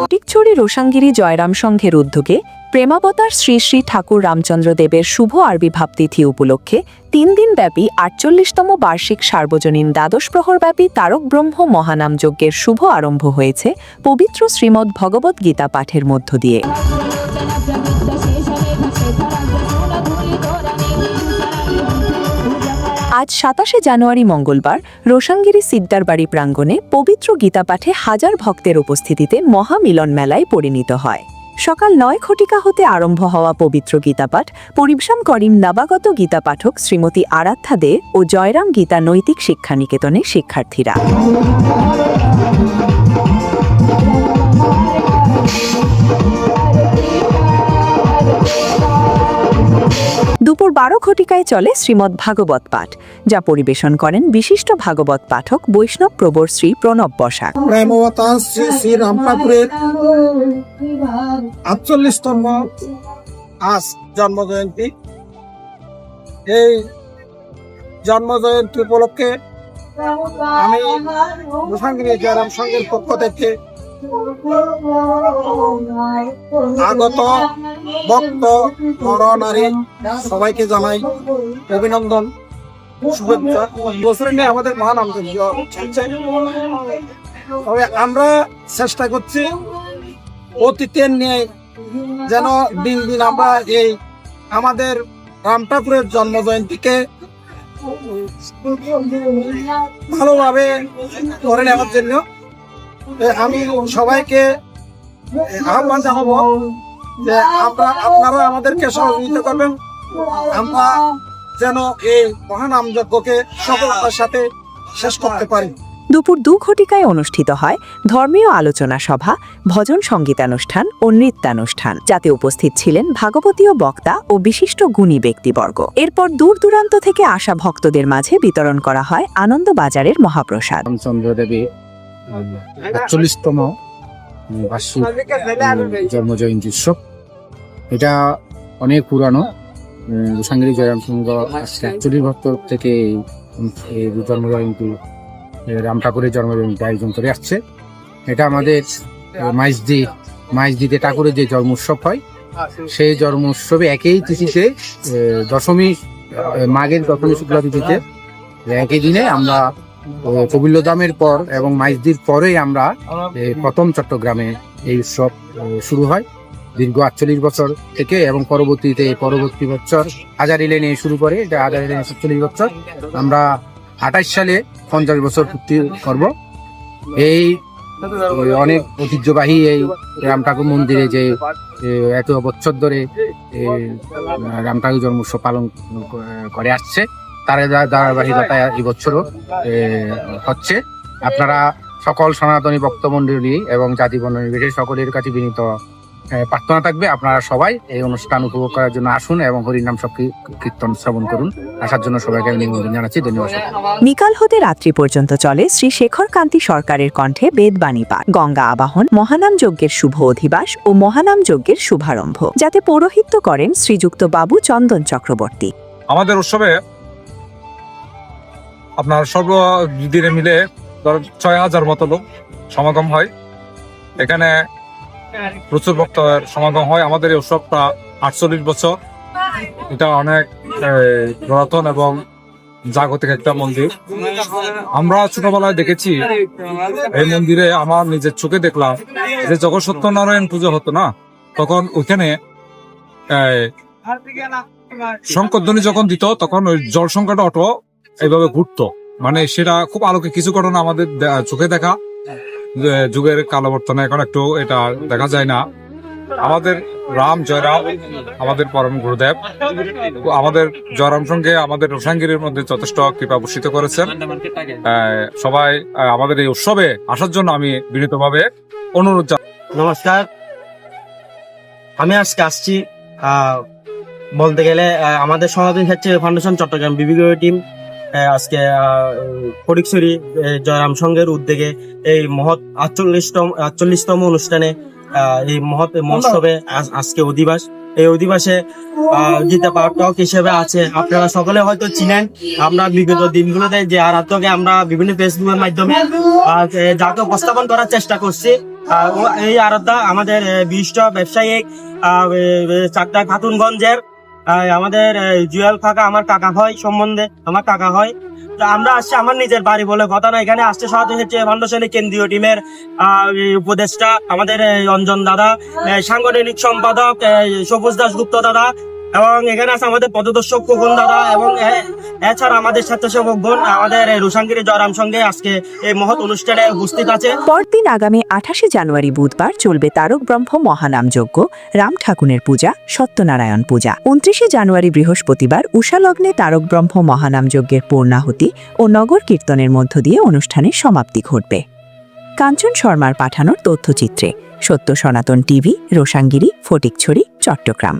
ফটিকছড়ি রোশাঙ্গিরি জয়রাম সংঘের উদ্যোগে প্রেমাবতার শ্রী শ্রী ঠাকুর রামচন্দ্র দেবের শুভ আবির্ভাব তিথি উপলক্ষে 3 দিনব্যাপী 48তম বার্ষিক সার্বজনীন দ্বাদশ প্রহরব্যাপী তারক ব্রহ্ম মহানাম যজ্ঞের শুভ আরম্ভ হয়েছে পবিত্র শ্রীমদ্ ভগবদ্ গীতা পাঠের মধ্য দিয়ে। আজ 27শে জানুয়ারি মঙ্গলবার রোশাঙ্গিরি সিদ্দারবাড়ি প্রাঙ্গণে পবিত্র গীতা পাঠে হাজার ভক্তের উপস্থিতিতে মহামিলন মেলায় পরিণত হয়। সকাল 9 ঘটিকা হতে আরম্ভ হওয়া পবিত্র গীতাপাঠ পরিবেশন করেন নবাগত গীতা পাঠক শ্রীমতী আরাধ্যা দে ও জয়রাম গীতা নৈতিক শিক্ষা নিকেতনের শিক্ষার্থীরা। দুপুর 12 ঘটিকায় চলে শ্রীমদ্ ভাগবত পাঠ, যা পরিবেশন করেন বিশিষ্ট ভাগবত পাঠক বৈষ্ণব প্রবর শ্রী প্রণব বসাক। প্রেমাবতার শ্রী শ্রী রাম ঠাকুরের 48তম আজ জন্মজয়ন্তী। এই জন্মজয়ন্তী উপলক্ষে আমি রোশাঙ্গিরি জয়রাম সংঘের পক্ষ থেকে আগত ভক্ত নর নারী সবাইকে জানাই অভিনন্দন, শুভেচ্ছা। বছরে নিয়ে আমাদের মহানাম চলছে, তবে আমরা চেষ্টা করছি অতীতের নিয়ে যেন দিন দিন আমরা এই আমাদের রাম ঠাকুরের জন্ম জয়ন্তীকে ভালোভাবে করে নেওয়ার জন্য আমি সবাইকে আহ্বান জানাবো যে আপনারা আমাদেরকে সহযোগিতা করবেন, আমরা যেন এই মহানাম যজ্ঞকে সফলতার সাথে শেষ করতে পারি। দুপুর 2 ঘটিকায় অনুষ্ঠিত হয় ধর্মীয় আলোচনা সভা, ভজন সঙ্গীতানুষ্ঠান ও নৃত্যানুষ্ঠান, যাতে উপস্থিত ছিলেন ভাগবতীয় বক্তা ও বিশিষ্ট গুণী ব্যক্তিবর্গ। এরপর দূর দূরান্ত থেকে আসা ভক্তদের মাঝে বিতরণ করা হয় আনন্দবাজারের মহাপ্রসাদ। রামচন্দ্র দেবের 48তম বার্ষিক জন্মজয়ন্তী উৎসব, এটা অনেক পুরানো। রোশাঙ্গিরি জয়রাম সংঘ 41 বছর থেকে এই জন্মজয়ন্তী রাম ঠাকুরের জন্মজয়ন্তী আয়োজন করে আসছে। এটা আমাদের মাইজদিতে ঠাকুরের যে জন্ম উৎসব হয়, সেই জন্ম উৎসবে একই তিথিতে দশমী মাঘের দশমী শুক্লা তিথিতে একই দিনে আমরা কবিল্লধামের পর এবং মাইজদির পরেই আমরা প্রথম চট্টগ্রামে এই উৎসব শুরু হয় দীর্ঘ 48 বছর থেকে, এবং পরবর্তী বছর হাজারি লেনে শুরু করে। এটা হাজারি লেনে 47 বছর, আমরা 28 সালে 50 বছর পূর্তি করব। এই অনেক ঐতিহ্যবাহী এই রাম ঠাকুর মন্দিরে যে এত বছর ধরে রাম ঠাকুর জন্ম উৎসব পালন করে আসছে, তার ধারাবাহিকতা এই বছরও হচ্ছে। আপনারা সকল সনাতনী ভক্তমণ্ডলী এবং জাতি বর্ণ নির্বিশেষে সকলের কাছে বিনীত প্রার্থনা থাকবে, আপনারা সবাই এই অনুষ্ঠান উপভোগ করার জন্য আসুন এবং হরিনাম কীর্তন শ্রবণ করুন। আসার জন্য সবাইকে আমি নিমন্ত্রণ জানাচ্ছি। ধন্যবাদ। বিকাল হতে রাত্রি পর্যন্ত চলে শ্রী শেখর কান্তি সরকারের কণ্ঠে বেদবাণী পাঠ, গঙ্গা আবাহন, মহানাম যজ্ঞের শুভ অধিবাস ও মহানাম যজ্ঞের শুভারম্ভ, যাতে পৌরোহিত্য করেন শ্রীযুক্ত বাবু চন্দন চক্রবর্তী। আমাদের উৎসবে আপনার সর্বদিনে মিলে 6000 মতো লোক সমাগম হয়। এখানে প্রচুর ভক্তের সমাগম হয়। আমাদের এই উৎসবটা 48 বছর, এটা অনেক পুরাতন এবং জাগতিক একটা মন্দির। আমরা ছোটবেলায় দেখেছি এই মন্দিরে, আমার নিজের চোখে দেখলাম যে যখন সত্যনারায়ণ পুজো হতো না, তখন ওইখানে শঙ্করধ্বনি যখন দিত, তখন ওই জল সংখ্যাটা অটো এইভাবে ঘুরতো। মানে সেটা খুব আলোকে কিছু ঘটনা আমাদের চোখে দেখা, যুগের কালবর্তনে এখন একটু এটা দেখা যায় না। আমাদের রাম জয়রাম আমাদের পরম গুরুদেব, আমাদের জয়রাম সঙ্গে আমাদের রোশাঙ্গিরির মধ্যে যথেষ্ট কৃপা বর্ষিত করেছেন। সবাই আমাদের এই উৎসবে আসার জন্য আমি বিনীতভাবে অনুরোধ জানাই। নমস্কার, আমি আজকে আসছি বলতে গেলে আমাদের সনাতন ক্ষেত্রে ফাউন্ডেশন চট্টগ্রাম বিবিগো টিম আজকে ফটিকছড়ি জয়রাম সংঘের উদ্যোগে এই মহৎ 48তম অনুষ্ঠানে এই মহৎ মহোৎসবে আজকে অধিবাস। এই অধিবাসে গীতা পাঠক হিসেবে আছে। আপনারা সকলে হয়তো চিনেন। আমরা বিগত দিনগুলোতে যে আরাধ্যকে আমরা বিভিন্ন ফেসবুকের মাধ্যমে যাকে উপস্থাপন করার চেষ্টা করছি। এই আরাধ্যা আমাদের বিশিষ্ট ব্যবসায়িক চাকদা খাতুনগঞ্জের আমাদের জুয়েল কাকা আমার কাকা হয়, সম্বন্ধে আমার কাকা হয়। আমরা আসছি, আমার নিজের বাড়ি বলে কথা না, এখানে আসতে সাহায্য হচ্ছে ফাউন্ডেশনের কেন্দ্রীয় টিমের উপদেষ্টা আমাদের অঞ্জন দাদা, সাংগঠনিক সম্পাদক সবুজ দাশগুপ্ত দাদা, এবং এখানে আছে আমাদের পদদর্শক খোকন দাদা, এবং এছাড়া আমাদের স্বেচ্ছাসেবক বোন আমাদের রোশানগিরি জয়রাম সঙ্গে আজকে এই মহৎ অনুষ্ঠানে উপস্থিত আছে। পরদিন আগামী 28 জানুয়ারি বুধবার চলবে তারক ব্রহ্ম মহানামযজ্ঞ, রাম ঠাকুরের পূজা, সত্যনারায়ণ পূজা। 29 জানুয়ারি বৃহস্পতিবার উষালগ্নে তারক ব্রহ্ম মহানামযজ্ঞের পূর্ণাহুতি ও নগর কীর্তনের মধ্য দিয়ে অনুষ্ঠানের সমাপ্তি ঘটবে। কাঞ্চন শর্মার পাঠানোর তথ্যচিত্রে সত্য সনাতন টিভি, রোশানগিরি, ফটিকছড়ি, চট্টগ্রাম।